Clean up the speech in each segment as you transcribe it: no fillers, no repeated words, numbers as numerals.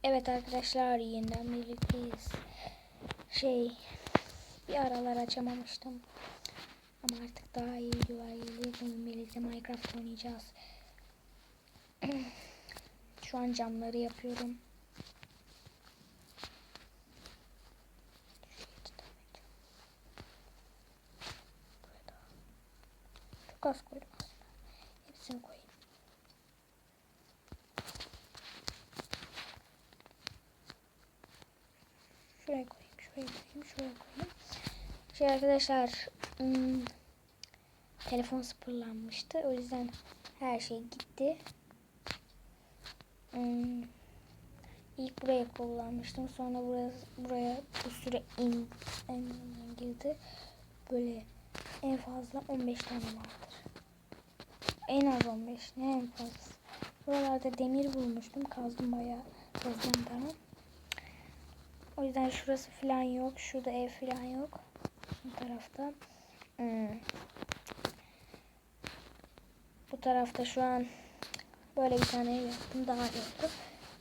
Evet arkadaşlar, yeniden birlikteyiz. Bir aralar açamamıştım. Ama artık daha iyi videolar geliyor. Bununla birlikte Minecraft oynayacağız. Şu an camları yapıyorum. Çok az koydum aslında. Hepsini koyayım. Şuraya koyayım, şuraya koyayım, şuraya koyayım. Arkadaşlar, telefon sıfırlanmıştı. O yüzden her şey gitti. İlk buraya kullanmıştım. Sonra buraya bir süre girdi. Böyle en fazla 15 tane vardır. En az 15, ne en fazla. Buralarda demir bulmuştum. Kazdım bayağı. Kazdım daha. O yüzden şurası falan yok. Şurada ev falan yok. Bu tarafta. Bu tarafta şu an böyle bir tane ev yaptım. Daha yoktu.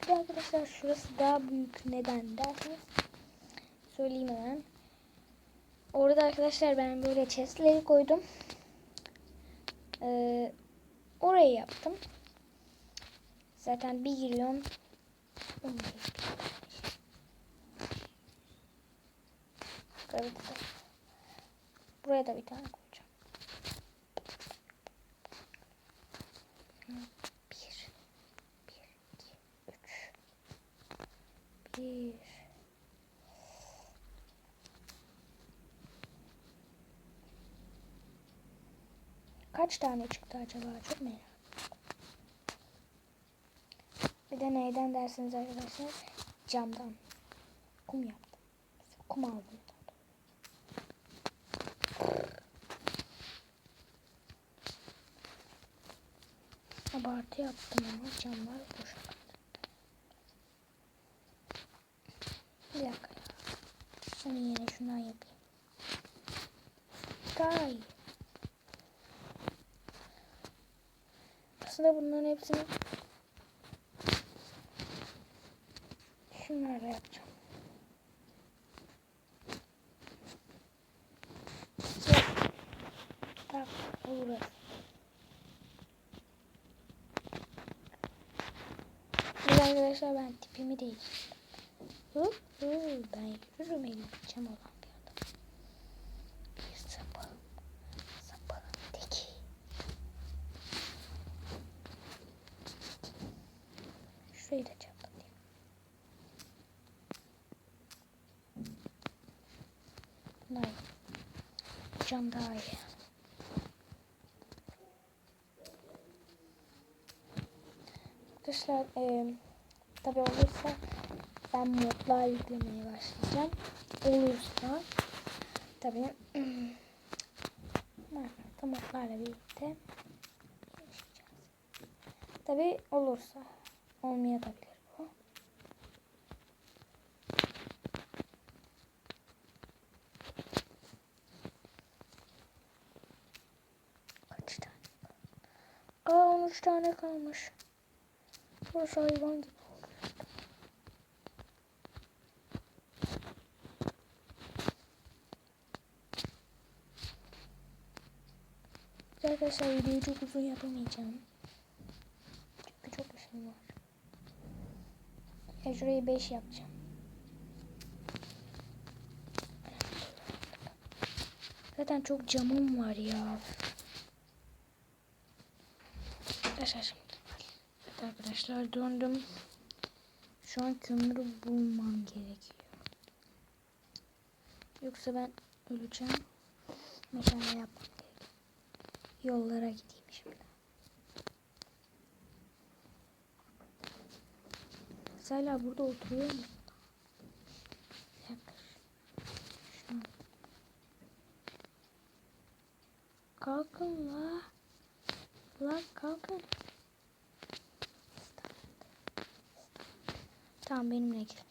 Bir de arkadaşlar şurası daha büyük. Neden derseniz söyleyeyim hemen. Orada arkadaşlar ben böyle chestleri koydum. Orayı yaptım. Zaten bir giriyorum. Buraya da bir tane koyacağım. Bir. Kaç tane çıktı acaba? Çok merak ediyorum. Bir de neyden dersiniz arkadaşlar? Camdan. Kum yaptım. Kum aldım. Abartı yaptım ama camlar boş kaldı. Bir dakika ya. Şunu yine şundan yapayım. Daha iyi. Aslında bunların hepsini şunlarla yapacağım. Tak olur. Şimdi arkadaşlar ben tipimi değiştirdim. Ben yürürüm, elim cam olan bir adam. Bir sapığım. Sapığın teki. Şurayı da çatlatayım. Bunlar cam daha iyi. Arkadaşlar tabi olursa ben modlar yüklemeye başlayacağım. Olursa tabi modlarla birlikte yaşayacağız. Tabi olursa olmayabilir bu. Kaç tane? 13 tane kalmış. Burası hayvan gibi oldu. Arkadaşlar videoyu çok uzun yapamayacağım. Çünkü çok işim var. Şurayı 5 yapacağım. Zaten çok camım var ya. Arkadaşlar döndüm. Şu an kömürü bulmam gerekiyor. Yoksa ben öleceğim. Meşale yapmam gerekiyor. Yollara gideyim şimdi. Mesela burada oturuyor musun? Şu an. Kalkın la. La kalkın. Tamam, benimle gel.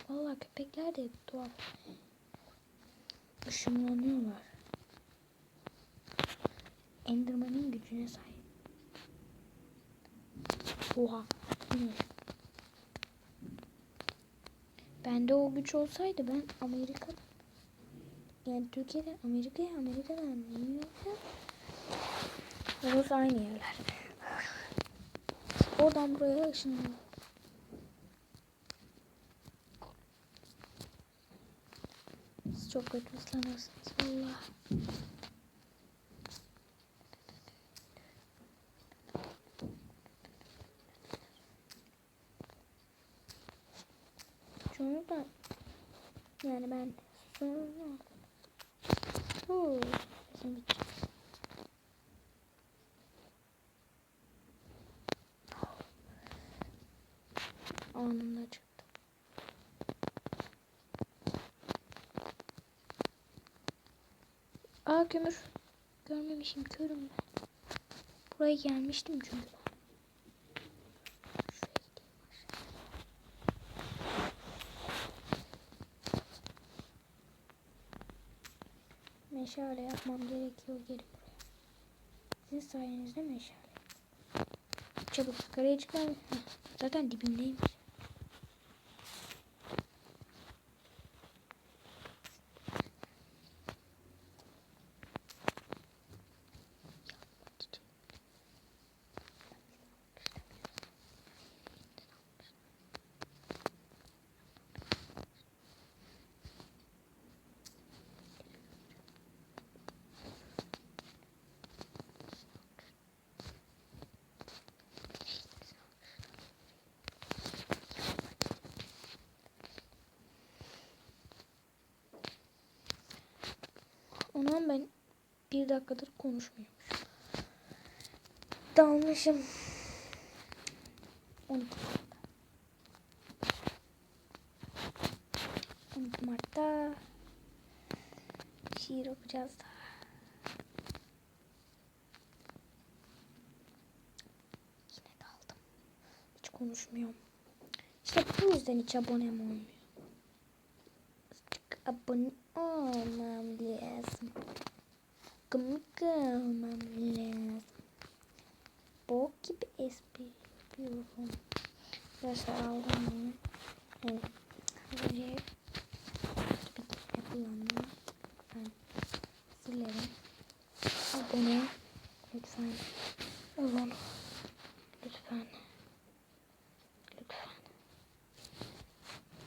Vallahi köpekler de tuhaf. Işınlanıyorlar. Enderman'ın gücüne sahip. Oha. Bende o güç olsaydı ben Amerika, yani Türkiye'den Amerika'ya, Amerika'dan New York'a, orası aynı yerler. Oradan buraya ışınlandım. Siz çok kötü ıslanırsınız valla. Şunu da yani ben sonra sesim bitecek. Anında çıktı. Aa, kömür. Görmemişim, körüm ben. Buraya gelmiştim çünkü. Şuraya gideyim aşağı. Meşale yapmam gerekiyor geri buraya. Sizin sayenizde meşale. Çabuk yukarıya çıkar. Zaten dibindeymiş. Ondan ben 1 dakikadır konuşmuyormuş. Dalmışım. 12 Mart'ta şiir okuyacağız da. Yine daldım. Hiç konuşmuyorum. İşte bu yüzden hiç abonem olmuyor. Azıcık abone olmam lazım. Komik olmam lazım. Bok gibi espri yapıyorum. Biraz aldım bunu. Yani böyle bir kullandım. Ben silerim. Abone lütfen olun. Lütfen. Lütfen.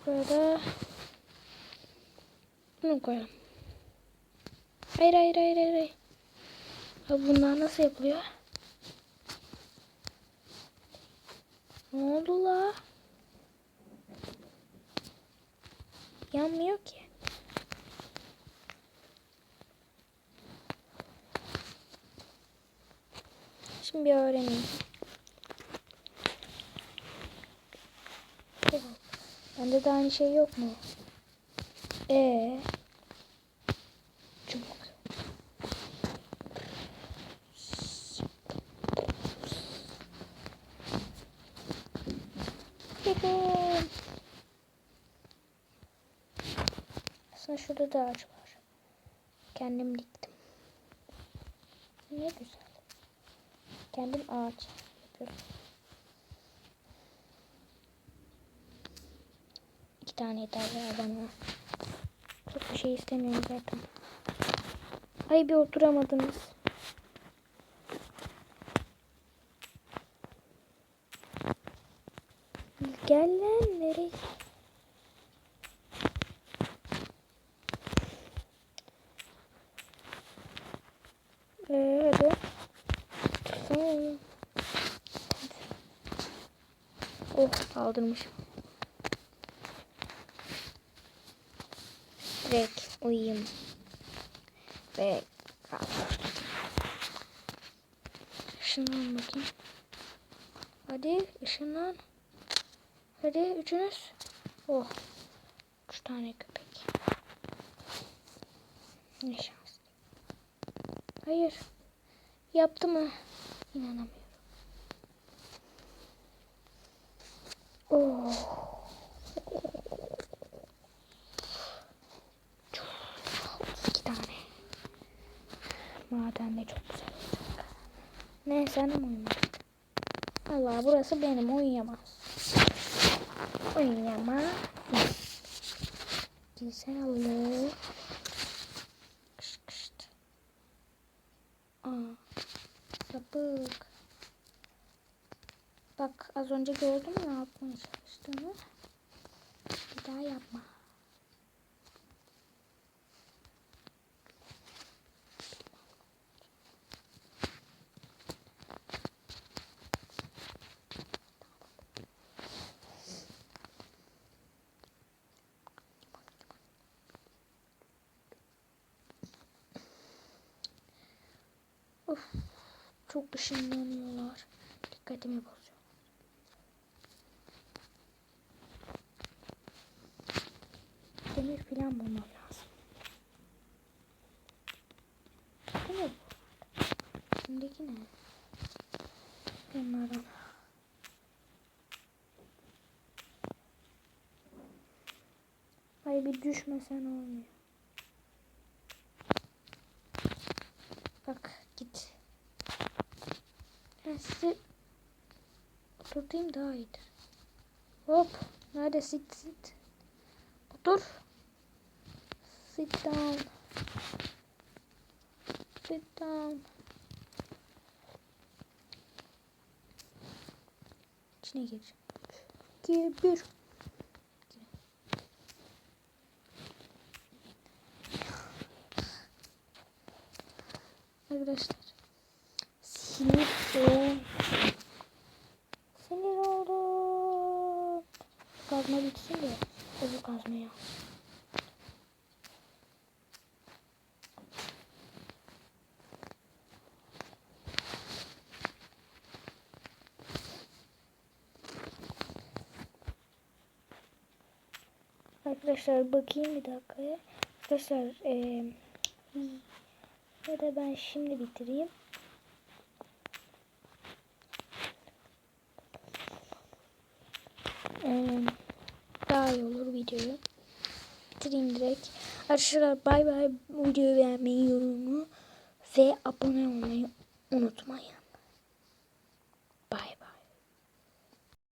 Burada bunu koyalım. Hayır hayır hayır hayır. Abi bunlar nasıl yapılıyor? Ne oldu la? Yanmıyor ki. Şimdi bir öğreneyim. Bende de aynı şey yok mu? Çubuk. Aslında şurada da ağaç var. Kendim diktim. Ne güzel. Kendim ağaç yapıyorum. 2 tane yeter ya bana. Çok bir şey istemiyorum zaten. Ay bir oturamadınız. Gel lan nereye? Hadi. Oh kaldırmışım. Direkt uyuyayım. Ve kaldır. Işınlan bakayım. Hadi ışınlan. Hadi üçünüz. Oh. 3 tane köpek. Ne şans. Hayır. Yaptı mı? İnanamıyorum. Oh. 2 tane. Maden de çok güzel olacak. Ne sen de mi uyumadın? Allah burası benim uyuyamaz. Uyuyamaz. çekilsen alalım. Kışt kışt. Aa, sapık. Bak az önce gördün mü ne yapmaya çalıştığını? Bir daha yapma. Of, çok ışınlanıyorlar. Dikkatimi bozuyor. Demir falan bulmam lazım. Bu ne? Şimdiki ne? Bunlardan. Ay bir düşmesen olmuyor. Bak git. Ben sizi oturtayım daha iyidir. Hop. Nerede sit. Otur. Sit down. Sit down. İçine gir. 2, 1. Arkadaşlar. Sinir oldum. Kazma bitsin de. Öbür kazmaya. Arkadaşlar bakayım bir dakika. Arkadaşlar ya da ben şimdi bitireyim. Daha iyi olur videoyu. Bitireyim direkt. Arkadaşlar bay bay. Videoyu beğenmeyi, yorumu ve abone olmayı unutmayın.